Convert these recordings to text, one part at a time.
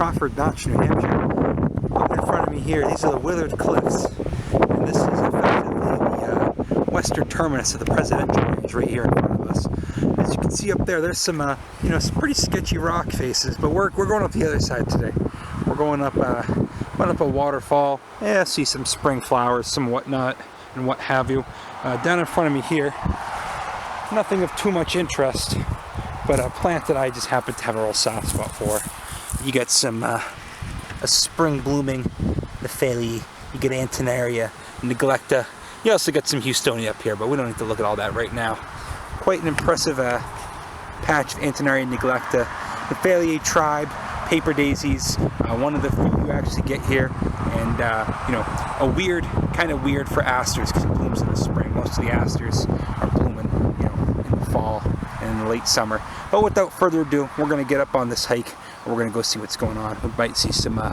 Crawford Notch, New Hampshire. Up in front of me here, these are the withered cliffs. And this is effectively the western terminus of the presidential range right here in front of us. As you can see up there, there's some, you know, some pretty sketchy rock faces, but we're going up the other side today. We're going up a waterfall. Yeah, see some spring flowers, some whatnot, and what have you. Down in front of me here, nothing of too much interest, but a plant that I just happen to have a real soft spot for. You get some a spring blooming Nephalia, you get Antennaria, neglecta. You also get some Houstonia up here, but we don't need to look at all that right now. Quite an impressive patch of Antennaria neglecta. Nephalia tribe, paper daisies, one of the few you actually get here, and you know, kind of weird for asters because it blooms in the spring. Most of the asters are blooming, you know, in the fall and in the late summer. But without further ado, we're going to get up on this hike. We're going to go see what's going on. We might see some more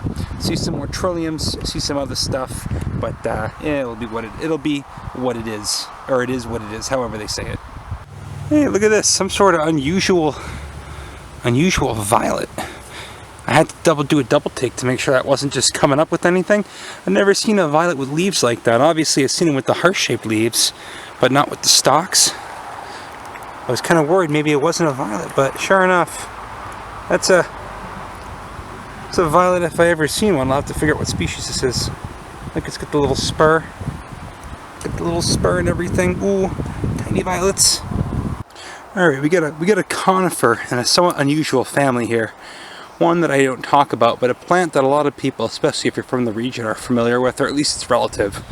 trilliums, see some other stuff, but yeah, it'll be what it is, or it is what it is, however they say it. Hey, look at this! Some sort of unusual violet. I had to do a double take to make sure that wasn't just coming up with anything. I've never seen a violet with leaves like that. Obviously, I've seen it with the heart-shaped leaves, but not with the stalks. I was kind of worried maybe it wasn't a violet, but sure enough, it's a violet if I ever seen one. I'll have to figure out what species this is. Look, it's got the little spur. Got the little spur and everything. Ooh, tiny violets. Alright, we got a conifer and a somewhat unusual family here. One that I don't talk about, but a plant that a lot of people, especially if you're from the region, are familiar with, or at least it's relative.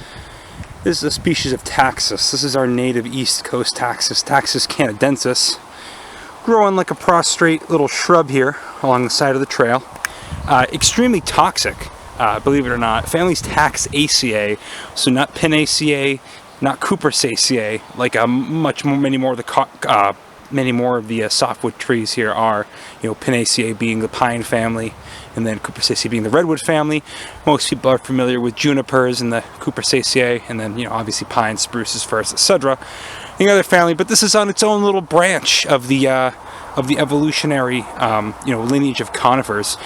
This is a species of Taxus. This is our native East Coast Taxus, Taxus canadensis. Growing like a prostrate little shrub here along the side of the trail. Extremely toxic, believe it or not. Family's Taxaceae, so not Pinaceae, not Cupressaceae, like many more of the softwood trees here are. You know, Pinaceae being the pine family, and then Cupressaceae being the redwood family. Most people are familiar with junipers and the Cupressaceae, and then, you know, obviously pines, spruces, firs, etc. The other family, but this is on its own little branch of the evolutionary, you know, lineage of conifers.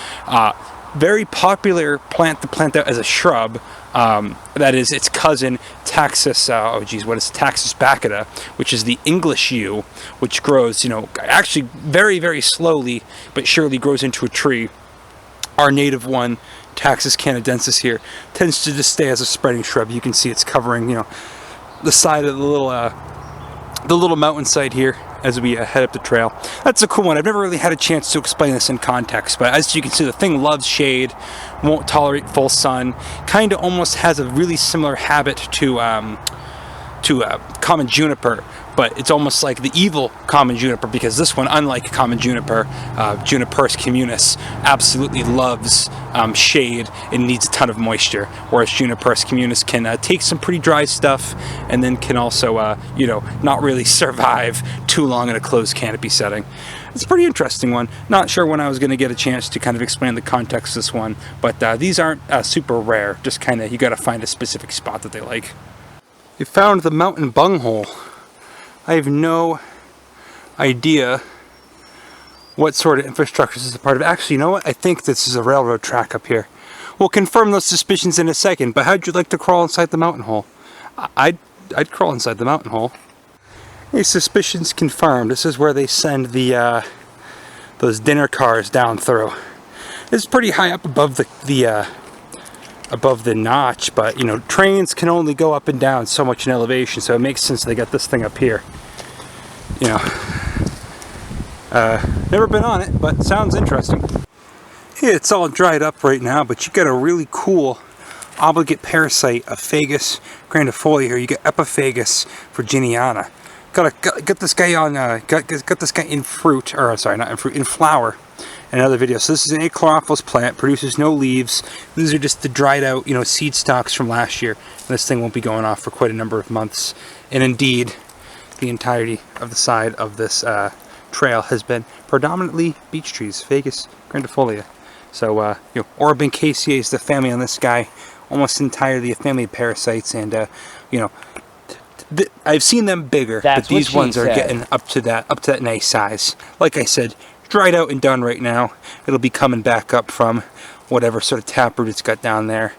Very popular plant to plant out as a shrub. That is its cousin Taxus. Taxus baccata, which is the English yew, which grows, you know, actually very, very slowly, but surely grows into a tree. Our native one, Taxus canadensis here, tends to just stay as a spreading shrub. You can see it's covering, you know, the side of the little mountainside here as we head up the trail. That's a cool one. I've never really had a chance to explain this in context, but as you can see, the thing loves shade, won't tolerate full sun, kind of almost has a really similar habit to common juniper, but it's almost like the evil common juniper, because this one, unlike common juniper, Juniperus communis, absolutely loves shade and needs a ton of moisture, whereas Juniperus communis can take some pretty dry stuff and then can also, you know, not really survive too long in a closed canopy setting. It's a pretty interesting one. Not sure when I was going to get a chance to kind of explain the context of this one, but these aren't super rare. Just kind of, you got to find a specific spot that they like. We found the mountain bunghole. I have no idea what sort of infrastructure this is a part of. Actually, you know what? I think this is a railroad track up here. We'll confirm those suspicions in a second, but how'd you like to crawl inside the mountain hole? I'd crawl inside the mountain hole. Hey, suspicions confirmed. This is where they send the those dinner cars down through. It's pretty high up above the notch, but you know, trains can only go up and down so much in elevation, so it makes sense they got this thing up here. You know, never been on it, but sounds interesting. Yeah, it's all dried up right now, but you got a really cool obligate parasite of Fagus grandifolia here. You get Epifagus virginiana. Got this guy on got this guy in fruit, or sorry, not in fruit, in flower. In another video. So this is an achlorophyllous plant, produces no leaves. These are just the dried out, you know, seed stalks from last year. And this thing won't be going off for quite a number of months. And indeed, the entirety of the side of this trail has been predominantly beech trees, Fagus grandifolia. So, you know, Orobincaceae is the family on this guy, almost entirely a family of parasites, and you know, I've seen them bigger, but these ones are getting up to that nice size. Like I said, dried out and done right now. It'll be coming back up from whatever sort of taproot it's got down there,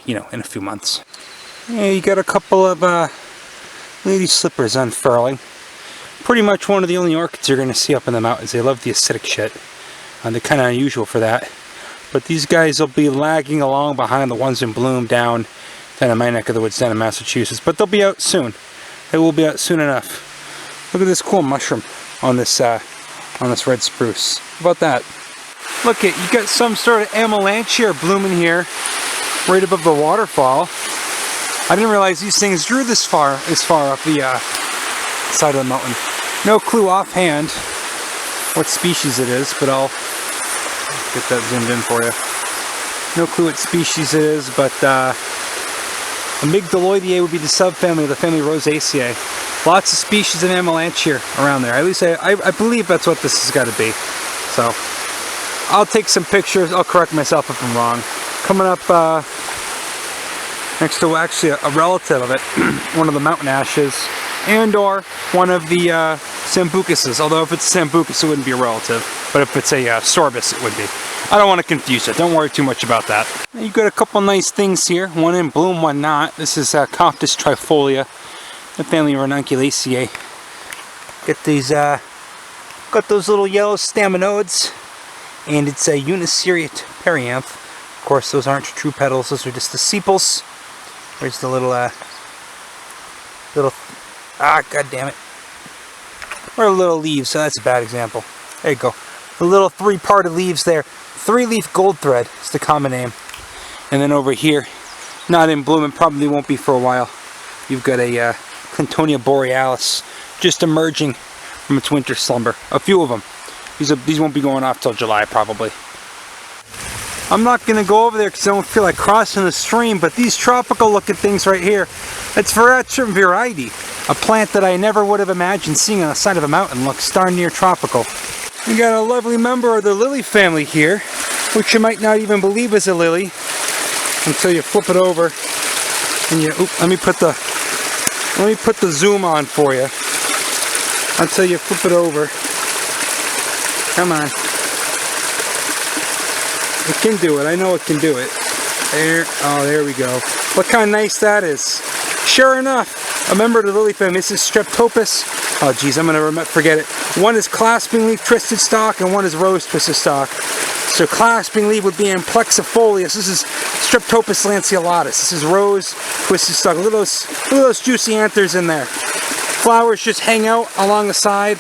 you know, in a few months. Yeah, you got a couple of lady slippers unfurling. Pretty much one of the only orchids you're going to see up in the mountains. They love the acidic shit. They're kind of unusual for that. But these guys will be lagging along behind the ones in bloom down in my neck of the woods down in Massachusetts. But they'll be out soon. They will be out soon enough. Look at this cool mushroom on this red spruce. How about that? Look at, you got some sort of amalanchier blooming here, right above the waterfall. I didn't realize these things grew this far up the side of the mountain. No clue offhand what species it is, but I'll get that zoomed in for you. No clue what species it is, but amygdaloideae would be the subfamily of the family Rosaceae. Lots of species of amalanchier around there. At least I believe that's what this has got to be. So I'll take some pictures. I'll correct myself if I'm wrong. Coming up next to actually a relative of it, one of the mountain ashes, and or one of the sambucuses. Although if it's sambucus, it wouldn't be a relative. But if it's a sorbus, it would be. I don't want to confuse it. Don't worry too much about that. You've got a couple nice things here. One in bloom, one not. This is Coptis trifolia, the family Ranunculaceae. Get these, got those little yellow staminodes, and it's a Uniseriate perianth. Of course, those aren't true petals. Those are just the sepals. Where's the little, god damn it. Where are the little leaves? So that's a bad example. There you go. The little three-parted leaves there. Threeleaf Goldthread is the common name. And then over here, not in bloom and probably won't be for a while, you've got a Clintonia borealis just emerging from its winter slumber. A few of them. These won't be going off till July probably. I'm not going to go over there because I don't feel like crossing the stream, but these tropical looking things right here, it's Veratrum viride, a plant that I never would have imagined seeing on the side of a mountain. Looks darn near tropical. We got a lovely member of the lily family here, which you might not even believe is a lily until you flip it over and you, let me put the zoom on for you until you flip it over. Come on. It can do it. I know it can do it. There. Oh, there we go. Look how nice that is. Sure enough, a member of the lily family. This is Streptopus. Oh, geez, I'm going to forget it. One is clasping leaf Twisted-Stalk and one is rose Twisted-Stalk. So clasping leaf would be in Plexifolius. This is Streptopus lancealatus. This is rose Twisted-Stalk. Look at those juicy anthers in there. Flowers just hang out along the side.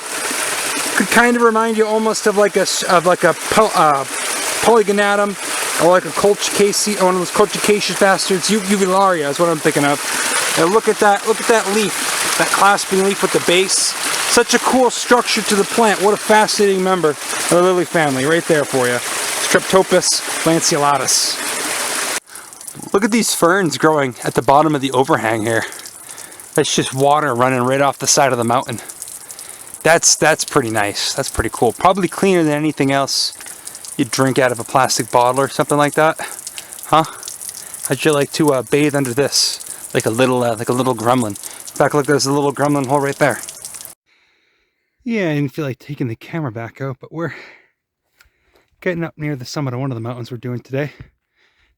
Could kind of remind you almost of like a polygonatum, or like a colchicaceae, or one of those colchicaceous bastards. Uvularia is what I'm thinking of. And look at that leaf, that clasping leaf with the base. Such a cool structure to the plant. What a fascinating member of the lily family, right there for you. Streptopus lancealatus. Look at these ferns growing at the bottom of the overhang here. That's just water running right off the side of the mountain. That's pretty nice. That's pretty cool. Probably cleaner than anything else you'd drink out of a plastic bottle or something like that. Huh? How'd you like to bathe under this? Like a little gremlin. In fact, look, there's a little gremlin hole right there. Yeah, I didn't feel like taking the camera back out, but we're getting up near the summit of one of the mountains we're doing today.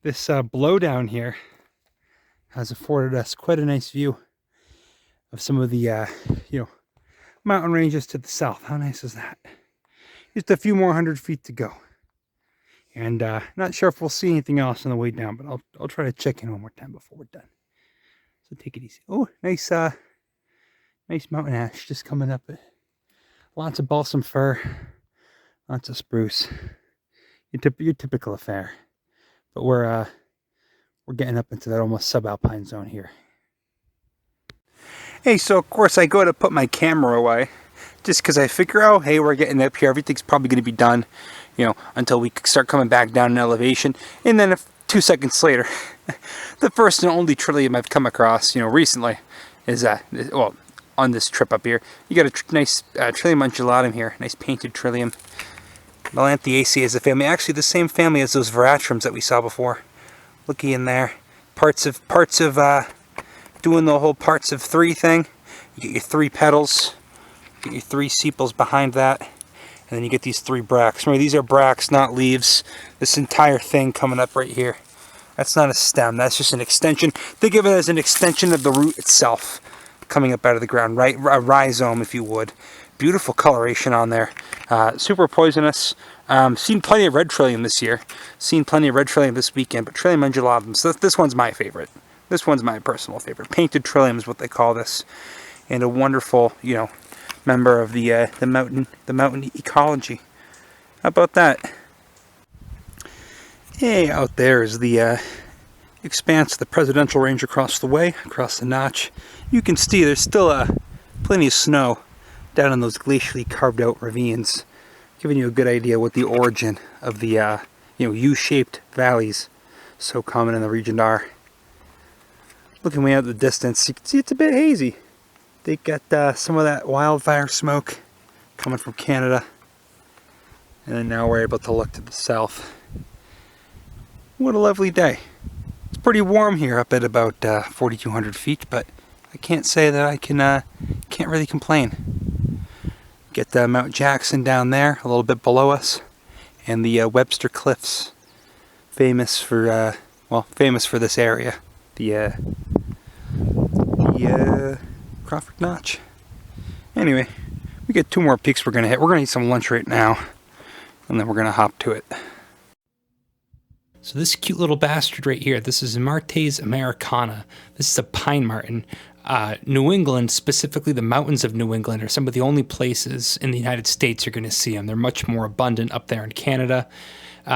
This blowdown here has afforded us quite a nice view of some of the, mountain ranges to the south. How nice is that? Just a few more 100 feet to go. And not sure if we'll see anything else on the way down, but I'll try to check in one more time before we're done. So take it easy. Oh, nice mountain ash just coming up. Lots of balsam fir, lots of spruce. Your typical affair. But we're getting up into that almost subalpine zone here. Hey, so of course I go to put my camera away, just because I figure, oh, hey, we're getting up here. Everything's probably going to be done, until we start coming back down in elevation. And then 2 seconds later, the first and only Trillium I've come across, recently, is, on this trip up here. You got a nice Trillium undulatum here, nice painted Trillium. Melanthiaceae is the family, actually the same family as those Veratrums that we saw before. Looky in there. Parts of doing the whole parts of three thing. You get your 3 petals, get your 3 sepals behind that, And then you get these 3 bracts. Remember, these are bracts, not leaves. This entire thing coming up right here. That's not a stem, that's just an extension. Think of it as an extension of the root itself coming up out of the ground, right? A rhizome, if you would. Beautiful coloration on there. Super poisonous. Seen plenty of red trillium this year. Seen plenty of red trillium this weekend, but Trillium undulatum, so this one's my favorite. This one's my personal favorite. Painted trillium is what they call this. And a wonderful, you know, member of the mountain ecology. How about that? Hey, out there is the expanse of the presidential range across the way, across the notch. You can see there's still plenty of snow down in those glacially carved out ravines, giving you a good idea what the origin of the you know, U-shaped valleys so common in the region are. Looking way out the distance, you can see it's a bit hazy. They got some of that wildfire smoke coming from Canada, and then now we're able to look to the south. What a lovely day. It's pretty warm here up at about 4,200 feet, but I can't say that I can't really complain. Get Mount Jackson down there, a little bit below us, and the Webster Cliffs, famous for well, famous for this area, the Crawford Notch. Anyway, we get 2 more peaks we're gonna hit. We're gonna eat some lunch right now, and then we're gonna hop to it. So this cute little bastard right here, this is Martes americana. This is a pine marten. New England, specifically the mountains of New England, are some of the only places in the United States you're going to see them. They're much more abundant up there in Canada.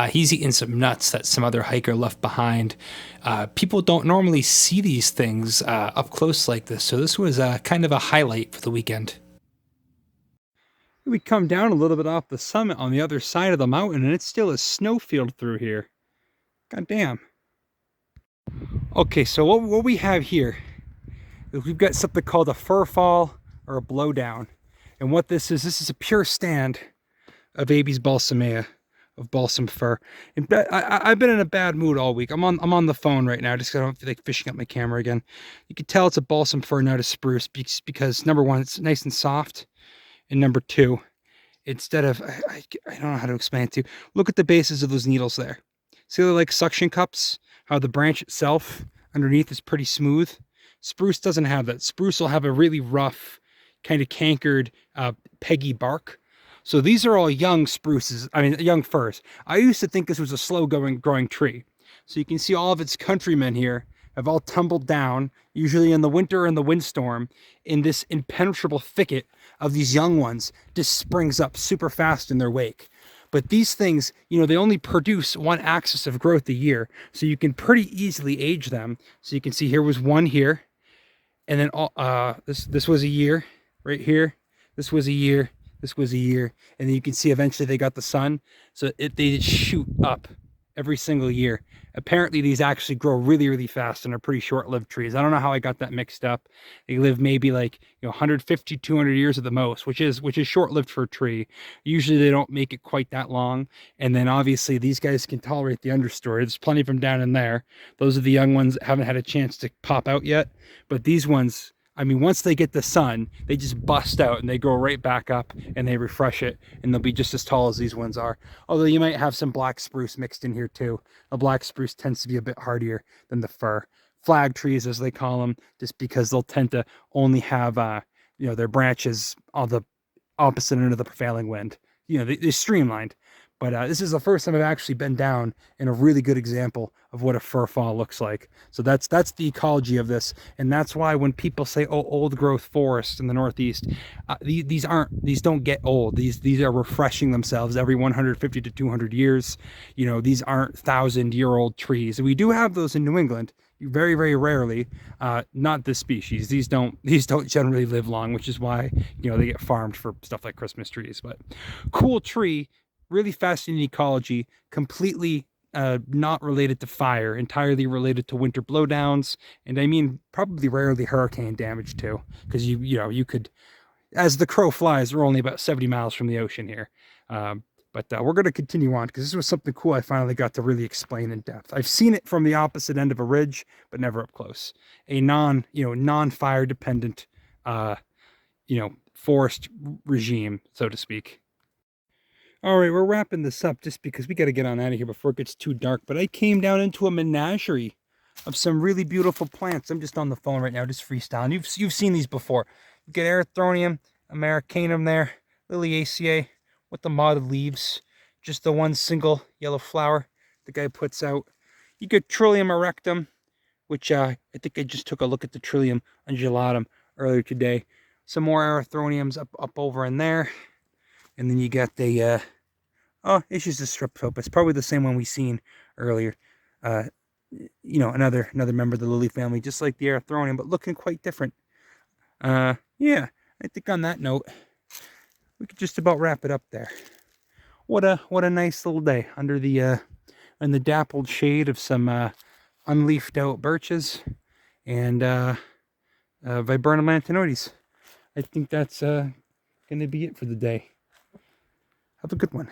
He's eating some nuts that some other hiker left behind. People don't normally see these things up close like this, so this was kind of a highlight for the weekend. We come down a little bit off the summit on the other side of the mountain, and it's still a snowfield through here. God damn. Okay, so what we have here is we've got something called a fir fall or a blowdown. And what this is a pure stand of Abies balsamea, of balsam fir. And I've been in a bad mood all week. I'm on the phone right now, just 'cause I don't feel like fishing up my camera again. You can tell it's a balsam fir, not a spruce, because number one, it's nice and soft. And number two, instead of, I don't know how to explain it to you. Look at the bases of those needles there. See, they're like suction cups, how the branch itself underneath is pretty smooth. Spruce doesn't have that. Spruce will have a really rough, kind of cankered, peggy bark. So these are all young spruces, I mean, young firs. I used to think this was a slow growing tree. So you can see all of its countrymen here have all tumbled down, usually in the winter and the windstorm, in this impenetrable thicket of these young ones just springs up super fast in their wake. But these things, you know, they only produce one axis of growth a year, so you can pretty easily age them. So you can see here was one here, and then this was a year right here. This was a year. This was a year, and then you can see eventually they got the sun, so they just shoot up every single year. Apparently these actually grow really, really fast and are pretty short-lived trees. I don't know how I got that mixed up. They live maybe like, you know, 150, 200 years at the most, which is short-lived for a tree. Usually they don't make it quite that long. And then obviously these guys can tolerate the understory. There's plenty of them down in there. Those are the young ones that haven't had a chance to pop out yet. But these ones, I mean, once they get the sun, they just bust out and they grow right back up and they refresh it, and they'll be just as tall as these ones are. Although you might have some black spruce mixed in here too. A black spruce tends to be a bit hardier than the fir. Flag trees, as they call them, just because they'll tend to only have, you know, their branches on the opposite end of the prevailing wind. You know, they're streamlined. But this is the first time I've actually been down in a really good example of what a fir fall looks like. So that's the ecology of this. And that's why when people say, oh, old growth forest in the Northeast, these don't get old. These are refreshing themselves every 150 to 200 years. You know, these aren't 1,000-year-old trees. We do have those in New England. Very, very rarely, not this species. These don't generally live long, which is why, you know, they get farmed for stuff like Christmas trees. But cool tree. Really fascinating ecology, completely not related to fire, entirely related to winter blowdowns, and I mean probably rarely hurricane damage too, because you could, as the crow flies, we're only about 70 miles from the ocean here. But we're going to continue on because this was something cool I finally got to really explain in depth. I've seen it from the opposite end of a ridge, but never up close. A non-fire dependent, forest regime, so to speak. All right, we're wrapping this up just because we got to get on out of here before it gets too dark. But I came down into a menagerie of some really beautiful plants. I'm just on the phone right now, just freestyling. You've seen these before. You get Erythronium, Americanum there, Liliaceae with the mottled leaves, just the one single yellow flower the guy puts out. You get Trillium erectum, which I think I just took a look at the Trillium undulatum earlier today. Some more Erythroniums up over in there. And then you got the, oh, it's just a Streptopus, probably the same one we seen earlier. You know, another member of the lily family, just like the Erythronium, but looking quite different. Yeah, I think on that note, we could just about wrap it up there. What a nice little day under the in the dappled shade of some unleafed out birches and Viburnum lantanoides. I think that's gonna be it for the day. Have a good one.